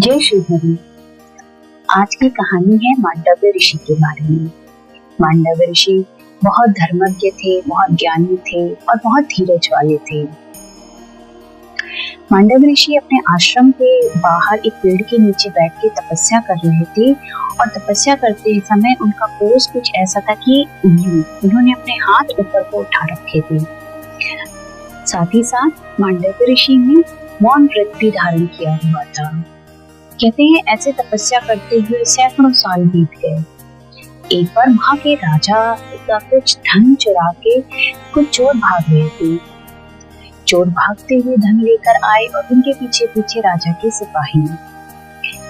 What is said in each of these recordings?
जय श्री हरि। आज की कहानी है मांडव्य ऋषि के बारे में। मांडव्य ऋषि बहुत धर्मज्ञ थे, बहुत ज्ञानी थे और बहुत धीरज वाले थे। मांडव्य ऋषि अपने आश्रम के बाहर एक पेड़ के नीचे बैठ के तपस्या कर रहे थे और तपस्या करते समय उनका पोज कुछ ऐसा था कि उन्होंने अपने हाथ ऊपर को उठा रखे थे। साथ ही साथ मांडव्य ऋषि ने मौन व्रत भी धारण किया हुआ था। कहते हैं ऐसे तपस्या करते हुए सैकड़ों साल बीत गए। एक बार वहां के राजा का कुछ धन चुरा के कुछ चोर भाग रहे थे। चोर भागते हुए धन लेकर आए और उनके पीछे पीछे राजा के सिपाही।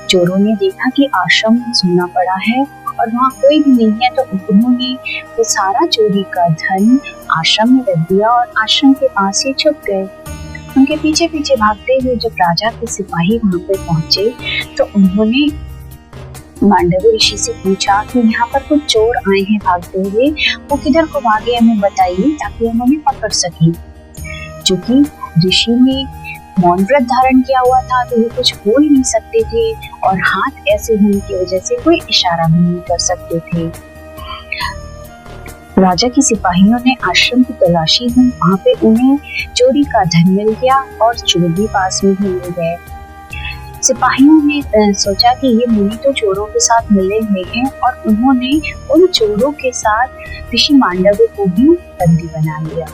चोरों ने देखा कि आश्रम सुनना पड़ा है और वहाँ कोई भी नहीं है, तो उन्होंने वो सारा चोरी का धन आश्रम में रख दिया और आश्रम के पास ही छुप गए। उनके पीछे पीछे भागते हुए जब राजा के सिपाही वहां पे पहुंचे तो उन्होंने मांडव्य ऋषि से पूछा कि यहाँ पर कुछ चोर आए हैं भागते हुए, वो किधर को भागे हमें बताइए ताकि हम उन्हें पकड़ सकें। चूंकि ऋषि ने मौन व्रत धारण किया हुआ था तो वो कुछ बोल नहीं सकते थे और हाथ ऐसे होने की वजह से कोई इशारा भी नहीं कर सकते थे। राजा के सिपाहियों ने आश्रम की तलाशी दी, वहां पे उन्हें चोरी का धन मिल गया और चोर भी पास में ही मिल गए। सिपाहियों ने सोचा कि ये मुनि तो चोरों के साथ मिले हुए हैं और उन्होंने उन चोरों के साथ ऋषि मांडव्य को भी बंदी बना लिया।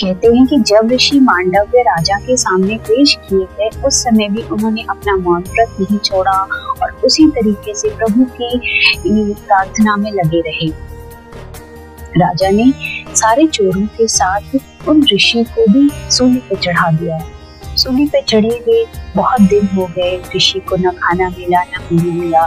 कहते हैं कि जब ऋषि मांडव्य राजा के सामने पेश किए गए उस समय भी उन्होंने अपना मौन व्रत नहीं छोड़ा और उसी तरीके से प्रभु की प्रार्थना में लगे रहे। राजा ने सारे चोरों के साथ उन ऋषि को भी सूली पे चढ़ा दिया। सूली पे चढ़े हुए बहुत दिन हो गए, ऋषि को न खाना मिला न पीने मिला,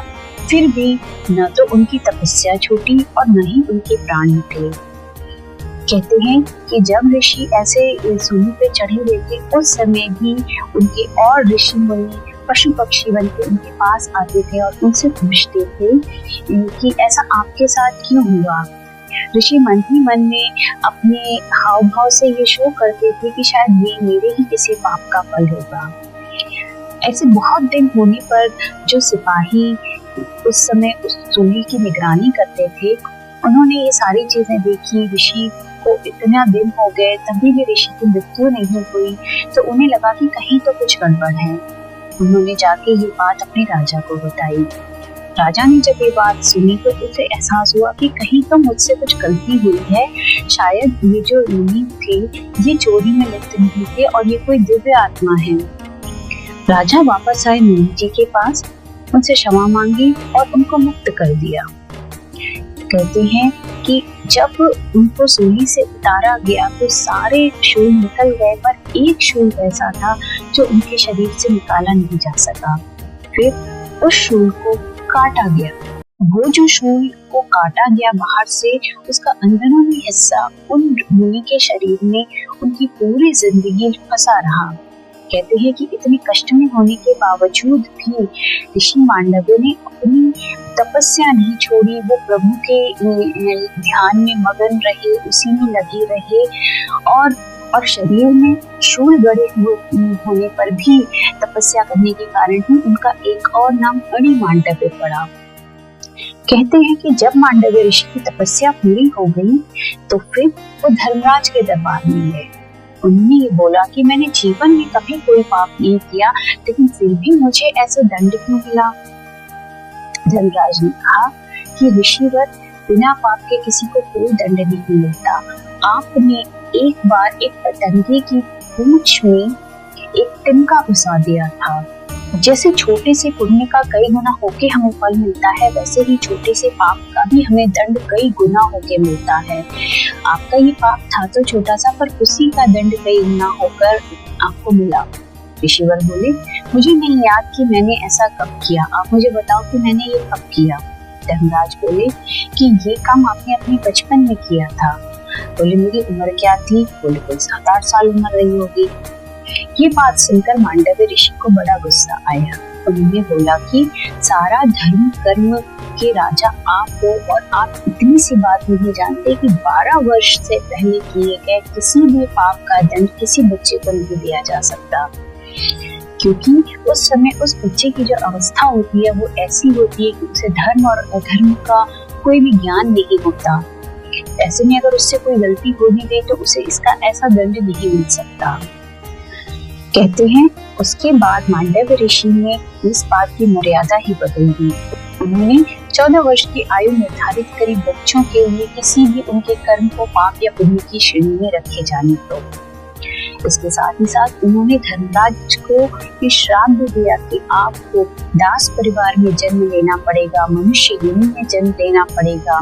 फिर भी न तो उनकी तपस्या छूटी और न ही उनके प्राण निकले। कहते हैं कि जब ऋषि ऐसे सूली पे चढ़े हुए थे उस समय भी उनके और ऋषि मुनि पशु पक्षी बन के उनके पास आते थे और उनसे पूछते थे कि ऐसा आपके साथ क्यों हुआ। ऋषि मन ही मन में अपने हाव भाव से ये शो करते थे कि शायद ये मेरे ही किसी पाप का फल होगा। ऐसे बहुत दिन होने पर जो सिपाही उस समय उस सूली की निगरानी करते थे उन्होंने ये सारी चीजें देखी। ऋषि को इतना दिन हो गए तभी भी ऋषि की मृत्यु नहीं हुई, तो उन्हें लगा कि कहीं तो कुछ गड़बड़ है। उन्होंने जाके ये बात अपने राजा को बताई। राजा ने जब ये बात सुनी तो उसे एहसास हुआ कि कहीं तो मुझसे कुछ गलती हुई है, शायद ये जो मुनि थे ये चोरी में लिप्त नहीं थे और ये कोई दिव्य आत्मा है। राजा वापस आए मुनि जी के पास, उनसे क्षमा मांगी और उनको मुक्त कर दिया। कहते हैं कि जब उनको सूली से उतारा गया तो सारे शूल निकल गए, पर एक शूल ऐसा था जो उनके शरीर से निकाला नहीं जा सका। फिर उस शूल को काटा गया। वो जो शूल को काटा गया बाहर से, उसका अंदरूनी हिस्सा उन मुनि के शरीर में उनकी पूरी जिंदगी फंसा रहा। कहते हैं कि इतने कष्ट में होने के बावजूद भी ऋषि मांडव्य ने अपनी तपस्या नहीं छोड़ी। वो प्रभु के ध्यान में मगन रहे, उसी में लगे रहे और शरीर में शूल गड़े हुए होने पर भी तपस्या करने के कारण ही उनका एक और नाम अणि मांडव्य पड़ा। कहते हैं कि जब मांडव्य ऋषि की तपस्या पूरी हो गई तो फिर वो धर्मराज के दरबार में गए। उन्होंने ये बोला कि मैंने जीवन में कभी कोई पाप नहीं किया, लेकिन फिर भी मुझे ऐसे दंड क्यों मिला। धर्मराज ने कहा कि ऋषिवर, बिना पाप के किसी को कोई दंड नहीं मिलता। आपने एक बार एक पतंगे की पूंछ में एक तिनका घुसा दिया था। जैसे छोटे से पुण्य का कई गुना होके हमें फल मिलता है, वैसे ही छोटे से पाप का भी हमें दंड कई गुना होके मिलता है। आपका ये पाप था तो छोटा सा, पर उसी का दंड कई गुना होकर आपको मिला। ऋषिवर बोले, मुझे नहीं याद कि मैंने ऐसा कब किया, आप मुझे बताओ कि मैंने ये कब किया। धर्मराज बोले कि ये काम आपने अपने बचपन में किया था। बोले, मेरी उम्र क्या थी? बोले, कोई 7-8 साल उम्र रही होगी। ये बात सुनकर मांडव्य ऋषि को बड़ा गुस्सा आया। उन्होंने बोला कि सारा धर्म कर्म के राजा आप हो और आप इतनी सी बात नहीं जानते कि 12 वर्ष से पहले किए गए किसी भी पाप का दंड किसी बच्चे को नहीं दिया जा सकता। क्योंकि उस समय उस बच्चे की जो अवस्था होती है वो ऐसी होती है कि उसे धर्म और अधर्म का कोई भी ज्ञान नहीं होता। ऐसे में अगर उससे कोई गलती हो भी गई तो उसे इसका ऐसा दंड नहीं मिल सकता। कहते हैं उसके बाद मांडव्य ऋषि ने इस बात की मर्यादा ही बदल दी। उन्होंने 14 वर्ष की आयु निर्धारित करी बच्चों के लिए किसी भी उनके कर्म को पाप या पुण्य की श्रेणी में रखे जाने दो। इसके साथ ही साथ उन्होंने धर्मराज को ये श्राप भी दिया कि आपको दास परिवार में जन्म लेना पड़ेगा, मनुष्य योनि में जन्म लेना पड़ेगा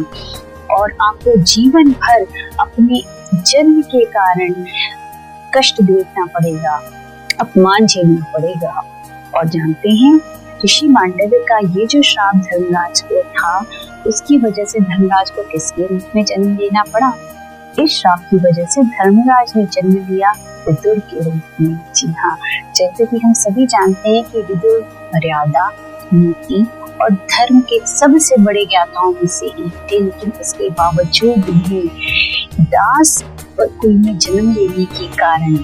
और आपको जीवन भर अपने जन्म के कारण कष्ट देखना पड़ेगा, अपमान झेलना पड़ेगा। और जानते हैं ऋषि मांडव्य का ये जो श्राप धर्मराज को था, उसकी वजह से धर्मराज को किसके रूप में जन्म लेना पड़ा? इस श्राप की वजह से धर्मराज ने जन्म लिया विदुर के रूप में। जी हाँ, जैसे कि हम सभी जानते हैं कि विदुर मर्यादा, नीति और धर्म के सबसे बड़े ज्ञाताओं में से एक थे, लेकिन इसके बावजूद उन्हें दास कुल में जन्म लेने के कारण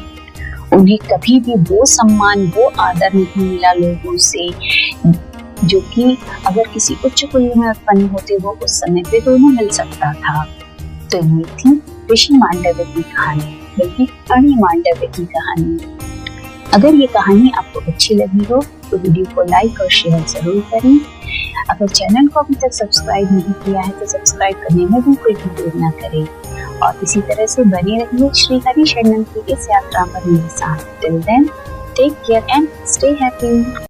उन्हें कभी भी वो सम्मान, वो आदर नहीं मिला लोगों से, जो कि अगर किसी उच्च कुल में उत्पन्न होते वो उस समय पे दोनों मिल सकता था। तो ये थी ऋषि मांडव्य की कहानी, बल्कि अणि मांडव्य की कहानी। अगर ये कहानी आपको अच्छी लगी हो तो वीडियो को लाइक और शेयर जरूर करें। अगर चैनल को अभी तक सब्सक्राइब नहीं किया है तो सब्सक्राइब करने में बिल्कुल भी देर ना करें और इसी तरह से बने रहिए श्री हरि शरणम की इस यात्रा पर मेरे साथ। Till then, take care and stay happy.